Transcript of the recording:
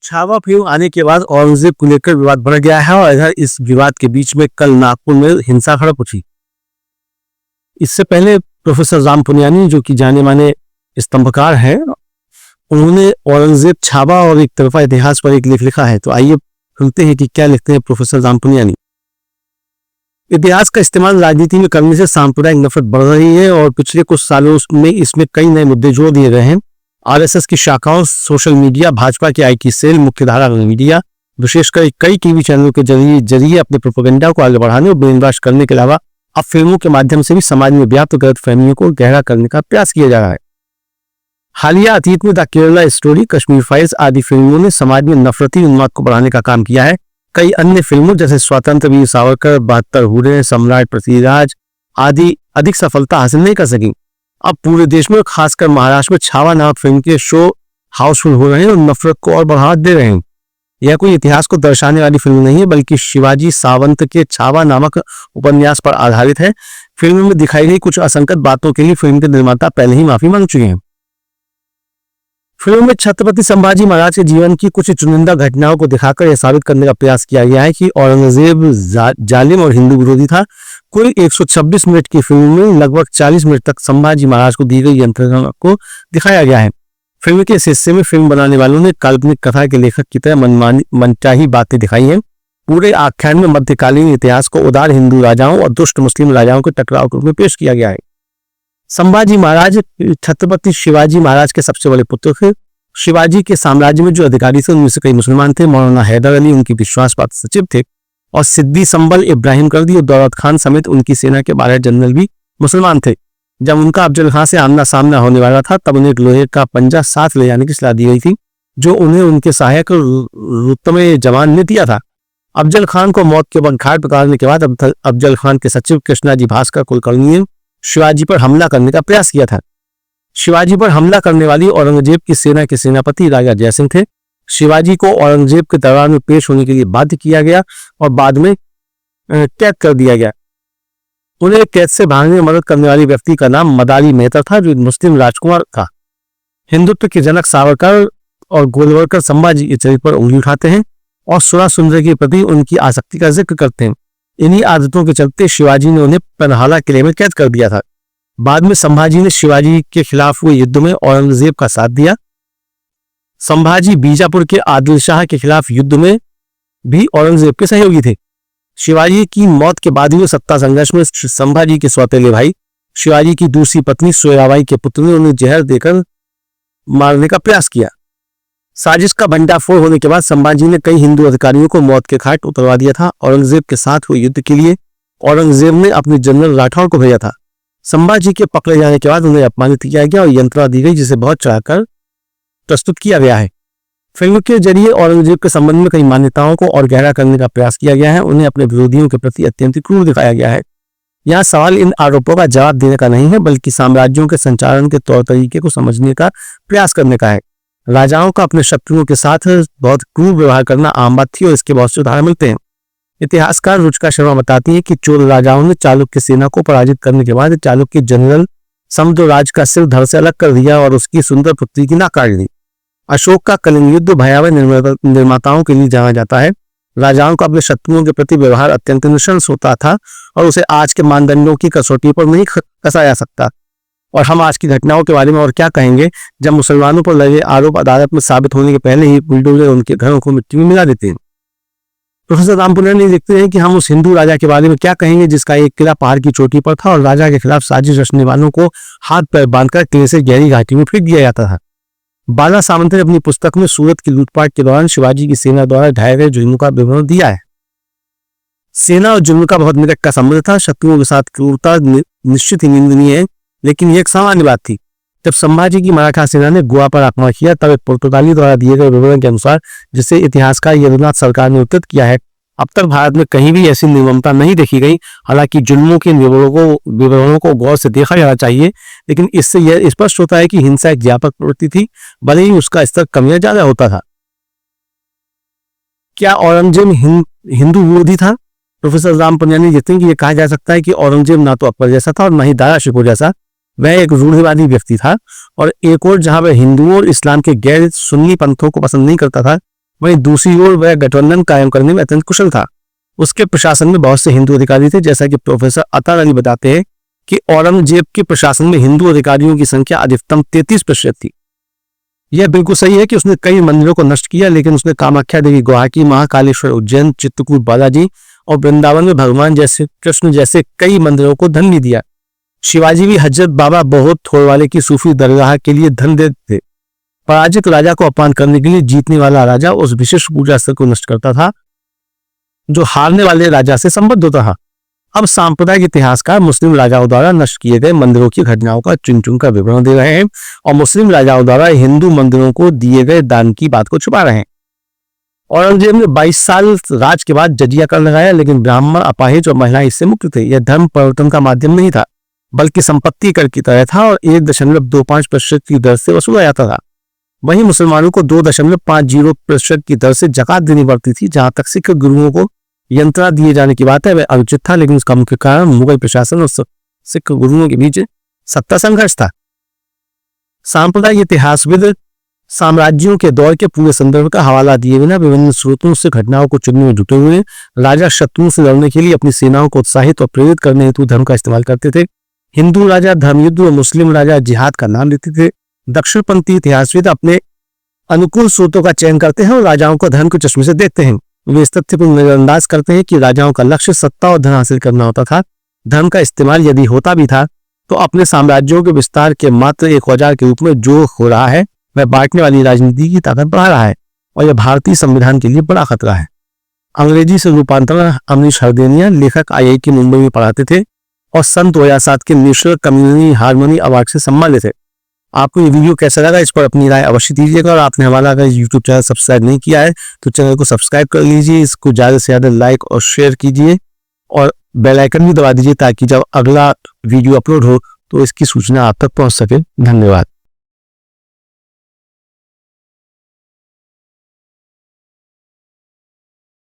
Chhaava film आने के बाद औरंगजेब को लेकर विवाद बढ़ गया है और इधर इस विवाद के बीच में कल नागपुर में हिंसा भड़क उठी। इससे पहले प्रोफेसर राम पुनियानी, जो कि जाने माने स्तंभकार हैं, उन्होंने औरंगजेब छावा और एक तरफा इतिहास पर एक लेख लिखा है। तो आइए सुनते हैं कि क्या लिखते हैं प्रोफेसर राम पुनियानी। इतिहास का इस्तेमाल राजनीति में करने से सांप्रदायिक नफरत बढ़ रही है और पिछले कुछ सालों में इसमें कई नए मुद्दे जोड़ दिए गए हैं। आरएसएस की शाखाओं, सोशल मीडिया, भाजपा के आईटी सेल, मुख्यधारा मीडिया, विशेषकर कई टीवी चैनलों के जरिए अपने प्रोपेगेंडा को आगे बढ़ाने और ब्रेन वॉश करने के अलावा अब फिल्मों के माध्यम से भी समाज में व्याप्त गलतफहमियों को गहरा करने का प्रयास किया जा रहा है। हालिया अतीत में the Kerala story, Kashmir files आदि फिल्मों ने समाज में नफरती उन्माद को बढ़ाने का काम किया है। कई अन्य फिल्मों जैसे स्वतंत्र वीर सावरकर, 72 हुर्रे, सम्राट पृथ्वीराज आदि अधिक सफलता हासिल नहीं कर सकी। अब पूरे देश में, खासकर महाराष्ट्र में, छावा नामक फिल्म के शो हाउसफुल हो रहे हैं और नफरत को और बढ़ावा दे रहे हैं। यह कोई इतिहास को दर्शाने वाली फिल्म नहीं है, बल्कि शिवाजी सावंत के छावा नामक उपन्यास पर आधारित है। फिल्म में दिखाई गई कुछ असंगत बातों के लिए फिल्म के निर्माता पहले ही माफी मांग चुके हैं। फिल्म में छत्रपति संभाजी महाराज के जीवन की कुछ चुनिंदा घटनाओं को दिखाकर यह साबित करने का प्रयास किया गया है कि औरंगजेब जालिम और हिंदू विरोधी था। कुल 126 मिनट की फिल्म में लगभग 40 मिनट तक संभाजी महाराज को दी गई यंत्रणा को दिखाया गया है। फिल्म के इस हिस्से में फिल्म बनाने वालों ने काल्पनिक कथा के लेखक की तरह मनचाही बातें दिखाई हैं। पूरे आख्यान में मध्यकालीन इतिहास को उदार हिंदू राजाओं और दुष्ट मुस्लिम राजाओं के टकराव के रूप में पेश किया गया है। संभाजी महाराज छत्रपति शिवाजी महाराज के सबसे बड़े पुत्र थे। शिवाजी के साम्राज्य में जो अधिकारी थे उनमें से कई मुसलमान थे। मौलाना हैदर अली उनकी विश्वासपात्र सचिव थे और सिद्दी संबल, इब्राहिम कर्दी और दौलत खान समेत उनकी सेना के 12 जनरल भी मुसलमान थे। जब उनका अफजल खान से आमना सामना होने वाला था तब उन्हें एक लोहे का पंजा साथ ले जाने की सलाह दी गई थी, जो उन्हें उनके सहायक रुतमे जवान ने दिया था। अफजल खान को मौत के बाद घाट उतारने के बाद अफजल खान के सचिव कृष्णाजी भास्कर कुलकर्णी ने शिवाजी पर हमला करने का प्रयास किया था। शिवाजी पर हमला करने वाली औरंगजेब की सेना के सेनापति राजा जयसिंह थे। शिवाजी को औरंगजेब के दरबार में पेश होने के लिए बाध्य किया गया और बाद में कैद कर दिया गया। उन्हें कैद से भागने में मदद करने वाली व्यक्ति का नाम मदारी मेहता था, जो मुस्लिम राजकुमार था। हिंदुत्व के जनक सावरकर और गोलवलकर संभाजी के चरित्र पर उंगली उठाते हैं और सुरा सुंदर के प्रति उनकी आसक्ति का जिक्र करते हैं। इन्हीं आदतों के चलते शिवाजी ने उन्हें पन्हाला किले में कैद कर दिया था। बाद में संभाजी ने शिवाजी के खिलाफ हुए युद्ध में औरंगजेब का साथ दिया। संभाजी बीजापुर के आदिल शाह के खिलाफ युद्ध में भी औरंगजेब के सहयोगी थे। शिवाजी की मौत के बाद हुए सत्ता संघर्ष में संभाजी के सौतेले भाई शिवाजी की दूसरी पत्नी सोयराबाई के पुत्र ने उन्हें जहर देकर मारने का प्रयास किया। साजिश का भंडाफोड़ होने के बाद संभाजी ने कई हिंदू अधिकारियों को मौत के घाट उतरवा दिया था। औरंगजेब के साथ हुए युद्ध के लिए औरंगजेब ने अपने जनरल राठौर को भेजा था। संभाजी के पकड़े जाने के बाद उन्हें अपमानित किया गया और यंत्रणा दी गई, जिसे बहुत चढ़ाकर प्रस्तुत किया गया है। फिल्म के जरिए औरंगजेब के संबंध में कई मान्यताओं को और गहरा करने का प्रयास किया गया है। उन्हें अपने विरोधियों के प्रति अत्यंत क्रूर दिखाया गया है। यहाँ सवाल इन आरोपों का जवाब देने का नहीं है, बल्कि साम्राज्यों के संचालन के तौर तरीके को समझने का प्रयास करने का है। राजाओं का अपने शत्रुओं के साथ बहुत क्रूर व्यवहार करना आम बात थी और इसके बहुत से उदाहरण मिलते हैं। इतिहासकार रुचिका शर्मा बताती हैं कि चोल राजाओं ने चालुक्य सेना को पराजित करने के बाद चालुक्य जनरल समुद्रराज का सिर धड़ से अलग कर दिया और उसकी सुंदर पुत्री की नाक काट दी। अशोक का कलिंग युद्ध भयावह निर्माताओं के लिए जाना जाता है। राजाओं का अपने शत्रुओं के प्रति व्यवहार अत्यंत निशंस होता था और उसे आज के मानदंडों की कसौटी पर नहीं कसा जा सकता। और हम आज की घटनाओं के बारे में और क्या कहेंगे, जब मुसलमानों पर लगे आरोप अदालत में साबित होने के पहले ही बुलडोजर उनके घरों को मिट्टी में मिला देते हैं। प्रोफेसर राम पुनियानी लिखते हैं कि हम उस हिंदू राजा के बारे में क्या कहेंगे जिसका एक किला पहाड़ की चोटी पर था और राजा के खिलाफ साजिश रचने वालों को हाथ पैर बांधकर किले से गहरी घाटी में फेंक दिया जाता था। बाला सामंत ने अपनी पुस्तक में सूरत की लूटपाट के दौरान शिवाजी की सेना द्वारा ढाए गए जुल्म का विवरण दिया है। सेना और जुल्म का बहुत निकट का संबंध था। शत्रुओं के साथ क्रूरता निश्चित ही निंदनीय है, लेकिन यह एक सामान्य बात थी। जब संभाजी की मराठा सेना ने गोवा पर आक्रमण किया तब एक पुर्तगाली द्वारा दिए गए विवरण के अनुसार, जिसे इतिहासकार यदुनाथ सरकार ने उद्धृत किया है, अब तक भारत में कहीं भी ऐसी निर्ममता नहीं देखी गई। हालांकि जुल्मों के विवरणों को गौर से देखा जाना चाहिए, लेकिन इससे यह स्पष्ट होता है कि हिंसा एक व्यापक प्रवृत्ति थी, भले ही उसका स्तर कम या ज्यादा होता था। क्या औरंगजेब हिंदू विरोधी था? प्रोफेसर राम पुनियानी लिखते हैं कि यह कहा जा सकता है कि औरंगजेब ना तो अकबर जैसा था और ना ही दारा शिकोह जैसा। वह एक रूढ़िवादी व्यक्ति था और एक और जहां वह हिंदुओं और इस्लाम के गैर सुन्नी पंथों को पसंद नहीं करता था, वहीं दूसरी ओर वह गठबंधन कायम करने में अत्यंत कुशल था। उसके प्रशासन में बहुत से हिंदू अधिकारी थे। जैसा कि प्रोफेसर अतर अली बताते हैं कि औरंगजेब के प्रशासन में हिंदू अधिकारियों की संख्या अधिकतम 33% थी। यह बिल्कुल सही है कि उसने कई मंदिरों को नष्ट किया, लेकिन उसने कामाख्या देवी गुवाहाटी, महाकालेश्वर उज्जैन, चित्रकूट बालाजी और वृंदावन में भगवान जैसे कृष्ण जैसे कई मंदिरों को धन भी दिया। शिवाजी भी हजरत बाबा बहुत थोड़वाले की सूफी दरगाह के लिए धन देते थे। पराजित राजा को अपमान करने के लिए जीतने वाला राजा उस विशिष्ट पूजा स्थल को नष्ट करता था जो हारने वाले राजा से संबद्ध होता था। अब सांप्रदायिक इतिहासकार मुस्लिम राजाओं द्वारा नष्ट किए गए मंदिरों की घटनाओं का चुन चुन कर विवरण दे रहे हैं और मुस्लिम राजाओं द्वारा हिंदू मंदिरों को दिए गए दान की बात को छुपा रहे हैं। औरंगजेब ने 22 साल राज के बाद जजिया कर लगाया, लेकिन ब्राह्मण, अपाहिज और महिलाएं इससे मुक्त थे। यह धर्म परिवर्तन का माध्यम नहीं था, बल्कि संपत्ति कर की तरह था और 1.25% की दर से वसूला जाता था। वहीं मुसलमानों को 2.50% की दर से जकात देनी पड़ती थी। जहां तक सिख गुरुओं को यंत्रणा दिए जाने की बात है, वह अनुचित था, लेकिन उसका मुख्य कारण मुगल प्रशासन और सिख गुरुओं के बीच सत्ता संघर्ष था। सांप्रदायिक इतिहासविद साम्राज्यों के दौर के पूरे संदर्भ का हवाला दिए बिना विभिन्न स्रोतों से घटनाओं को चुनने में जुटे हुए राजा शत्रुओं से लड़ने के लिए अपनी सेनाओं को उत्साहित और प्रेरित करने हेतु धर्म का इस्तेमाल करते थे। हिंदू राजा धर्मयुद्ध और मुस्लिम राजा जिहाद का नाम लेते थे। दक्षिणपंथी इतिहासविद अपने अनुकूल स्रोतों का चयन करते हैं और राजाओं को धर्म के चश्मे से देखते हैं। वे इस तथ्य को नजरअंदाज करते हैं कि राजाओं का लक्ष्य सत्ता और धन हासिल करना होता था। धर्म का इस्तेमाल यदि होता भी था तो अपने साम्राज्यों के विस्तार के मात्र एक औजार के रूप में जो हो रहा है वह बांटने वाली राजनीति की ताकत बढ़ा रहा है और यह भारतीय संविधान के लिए बड़ा खतरा है। अंग्रेजी से रूपांतरण अमरीश हरदेनिया, लेखक, IIT मुंबई में पढ़ाते थे और सन 2007 के नेशनल कम्युनिटी हार्मनी अवार्ड से सम्मानित है। आपको ये वीडियो कैसा लगा, इस पर अपनी राय अवश्य दीजिएगा और आपने हमारा अगर यूट्यूब चैनल सब्सक्राइब नहीं किया है तो चैनल को सब्सक्राइब कर लीजिए। इसको ज़्यादा से ज़्यादा लाइक और शेयर कीजिए और बेल आइकन भी दबा दीजिए ताकि जब अगला वीडियो अपलोड हो तो इसकी सूचना आप तक पहुंच सके। धन्यवाद।